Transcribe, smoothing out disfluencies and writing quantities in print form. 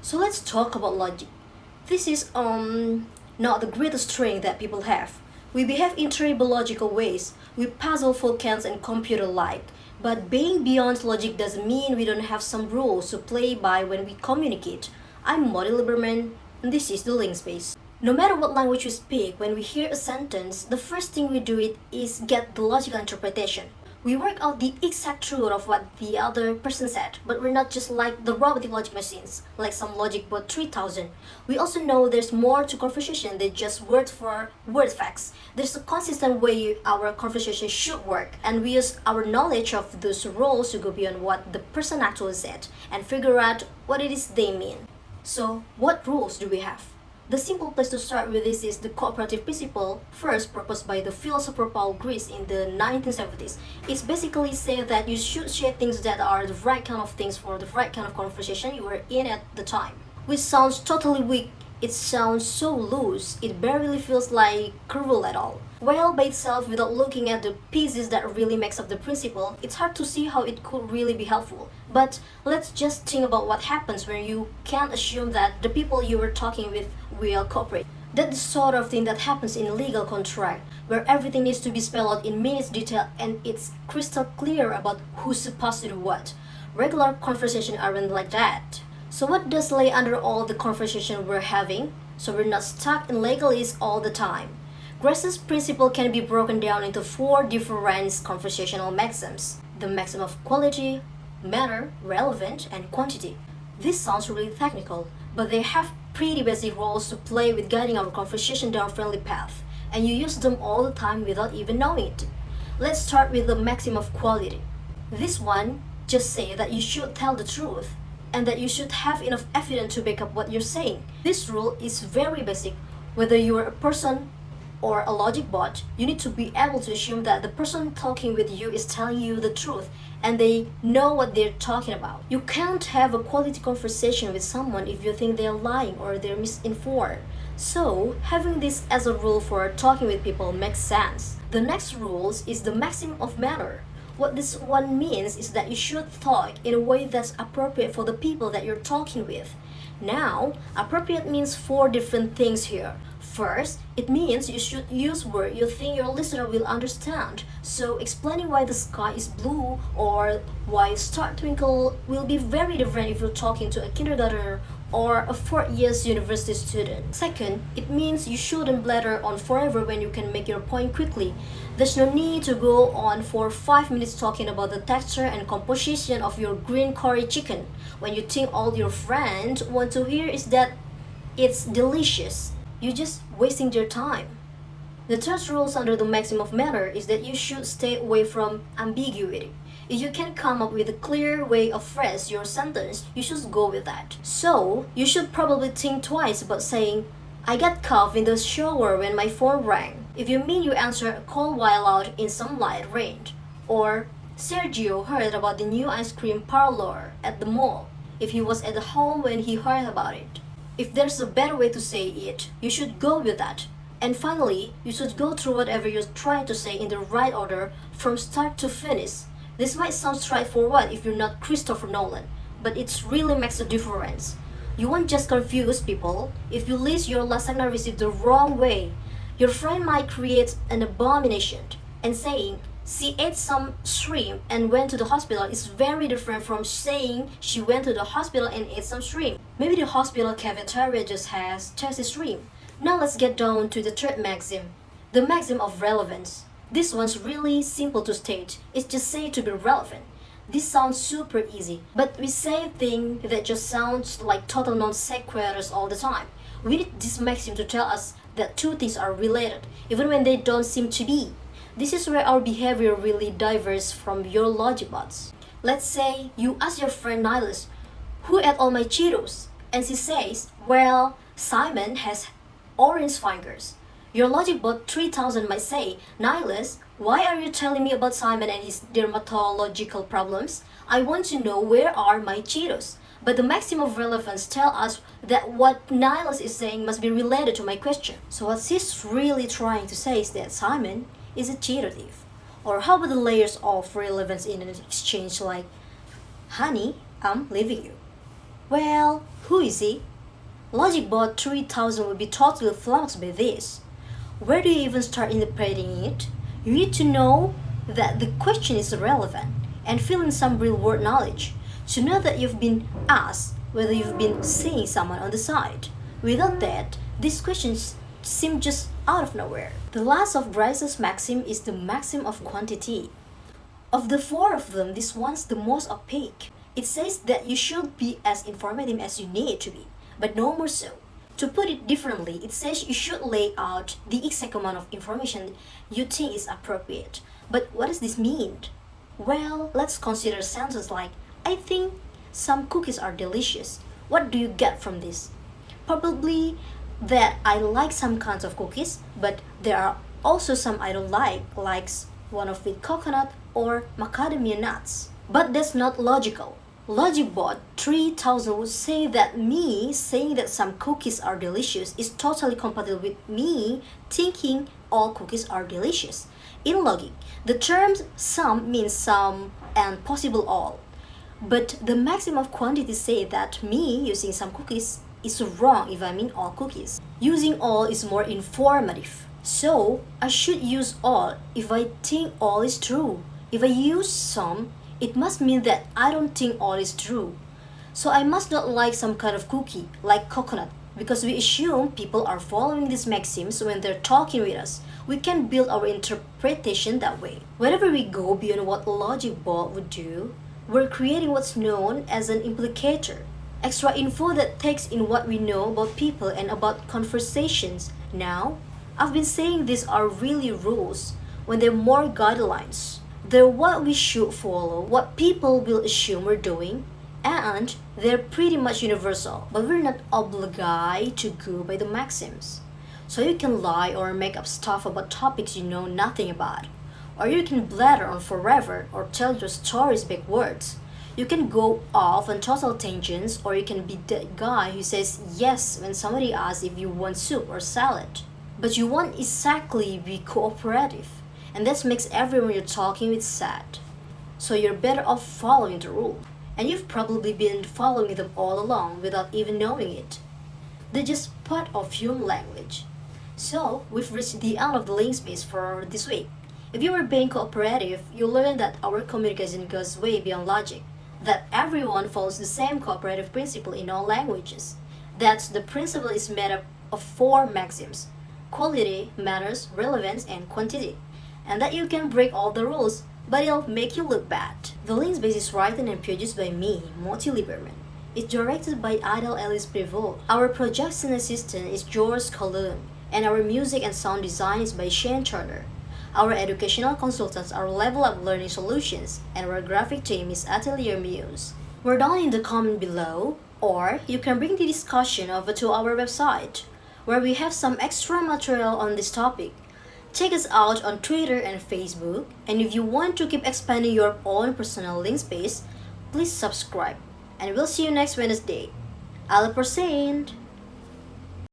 So let's talk about logic. This is not the greatest strength that people have. We behave in terrible logical ways. We puzzle Vulcans and computer-like. But being beyond logic doesn't mean we don't have some rules to play by when we communicate. I'm Modi Lieberman, and this is the Link Space. No matter what language we speak, when we hear a sentence, the first thing we do is get the logical interpretation. We work out the exact truth of what the other person said, but we're not just like the robotic logic machines, like some logic bot 3000. We also know there's more to conversation than just word for word facts. There's a consistent way our conversation should work, and we use our knowledge of those rules to go beyond what the person actually said and figure out what it is they mean. So, what rules do we have? The simple place to start with this is the cooperative principle, first proposed by the philosopher Paul Grice in the 1970s. It's basically saying that you should share things that are the right kind of things for the right kind of conversation you are in at the time. Which sounds totally weak. It sounds so loose, it barely feels like a rule at all. Well, by itself, without looking at the pieces that really makes up the principle, it's hard to see how it could really be helpful. But let's just think about what happens when you can't assume that the people you were talking with will cooperate. That's the sort of thing that happens in a legal contract, where everything needs to be spelled out in minute detail and it's crystal clear about who's supposed to do what. Regular conversations aren't like that. So what does lay under all the conversation we're having? So we're not stuck in legalese all the time. Grice's principle can be broken down into 4 different conversational maxims. The maxim of quality, matter, relevant, and quantity. This sounds really technical, but they have pretty basic roles to play with guiding our conversation down a friendly path, and you use them all the time without even knowing it. Let's start with the maxim of quality. This one just says that you should tell the truth, and that you should have enough evidence to back up what you're saying. This rule is very basic. Whether you are a person or a logic bot, you need to be able to assume that the person talking with you is telling you the truth and they know what they're talking about. You can't have a quality conversation with someone if you think they're lying or they're misinformed. So, having this as a rule for talking with people makes sense. The next rule is the maxim of matter. What this one means is that you should talk in a way that's appropriate for the people that you're talking with. Now, appropriate means 4 different things here. First, it means you should use words you think your listener will understand. So explaining why the sky is blue or why star twinkle will be very different if you're talking to a kindergartner or a 4th-year university student. Second, it means you shouldn't blather on forever when you can make your point quickly. There's no need to go on for 5 minutes talking about the texture and composition of your green curry chicken when you think all your friends want to hear is that it's delicious. You're just wasting their time. The third rule under the maxim of matter is that you should stay away from ambiguity. If you can come up with a clear way of phrase your sentence, you should go with that. So, you should probably think twice about saying, I got cough in the shower when my phone rang. If you mean you answer a call while out in some light rain. Or, Sergio heard about the new ice cream parlor at the mall. If he was at home when he heard about it. If there's a better way to say it, you should go with that. And finally, you should go through whatever you're trying to say in the right order from start to finish. This might sound straightforward if you're not Christopher Nolan, but it really makes a difference. You won't just confuse people. If you list your lasagna recipe the wrong way, your friend might create an abomination. And saying, she ate some shrimp and went to the hospital is very different from saying she went to the hospital and ate some shrimp. Maybe the hospital cafeteria just has tasty shrimp. Now let's get down to the third maxim, the maxim of relevance. This one's really simple to state. It's just say to be relevant. This sounds super easy, but we say things that just sounds like total non sequiturs all the time. We need this maxim to tell us that 2 things are related, even when they don't seem to be. This is where our behavior really differs from your logic bots. Let's say you ask your friend Niles, who ate all my Cheetos? And she says, well, Simon has orange fingers. Your logic bot 3000 might say, Niles, why are you telling me about Simon and his dermatological problems? I want to know where are my Cheetos. But the maximum of relevance tells us that what Niles is saying must be related to my question. So what she's really trying to say is that Simon is a Cheeto thief. Or how about the layers of relevance in an exchange like, honey, I'm leaving you. Well, who is he? LogicBot 3000 will be totally flummoxed by this. Where do you even start interpreting it? You need to know that the question is relevant and fill in some real world knowledge to know that you've been asked whether you've been seeing someone on the side. Without that, these questions seem just out of nowhere. The last of Gricean's maxim is the maxim of quantity. Of the four of them, this one's the most opaque. It says that you should be as informative as you need to be, but no more so. To put it differently, it says you should lay out the exact amount of information you think is appropriate. But what does this mean? Well, let's consider sentences like, I think some cookies are delicious. What do you get from this? Probably that I like some kinds of cookies, but there are also some I don't like one of with coconut or macadamia nuts. But that's not logical. LogicBot 3000 would say that me saying that some cookies are delicious is totally compatible with me thinking all cookies are delicious. In logic, the terms some means some and possible all. But the maximum of quantity say that me using some cookies is wrong if I mean all cookies. Using all is more informative. So I should use all if I think all is true. If I use some, it must mean that I don't think all is true. So I must not like some kind of cookie, like coconut, because we assume people are following these maxims when they're talking with us. We can build our interpretation that way. Whenever we go beyond what LogicBot would do, we're creating what's known as an implicator. Extra info that takes in what we know about people and about conversations. Now, I've been saying these are really rules when they're more guidelines. They're what we should follow, what people will assume we're doing, and they're pretty much universal, but we're not obliged to go by the maxims. So you can lie or make up stuff about topics you know nothing about, or you can blather on forever or tell your stories backwards. You can go off on total tangents, or you can be that guy who says yes when somebody asks if you want soup or salad. But you won't exactly be cooperative. And that makes everyone you're talking with sad. So you're better off following the rule. And you've probably been following them all along without even knowing it. They're just part of human language. So we've reached the end of the link space for this week. If you were being cooperative, you'll learn that our communication goes way beyond logic. That everyone follows the same cooperative principle in all languages. That the principle is made up of four maxims: quality, matters, relevance, and quantity. And that you can break all the rules, but it'll make you look bad. The Links Base is written and produced by me, Moti Lieberman. It's directed by Adel Ellis Prevost. Our production assistant is George Colon, and our music and sound design is by Shane Turner. Our educational consultants are Level Up Learning Solutions, and our graphic team is Atelier Muse. We're down in the comment below, or you can bring the discussion over to our website, where we have some extra material on this topic. Check us out on Twitter and Facebook, and if you want to keep expanding your own personal link space, please subscribe. And we'll see you next Wednesday. 100%!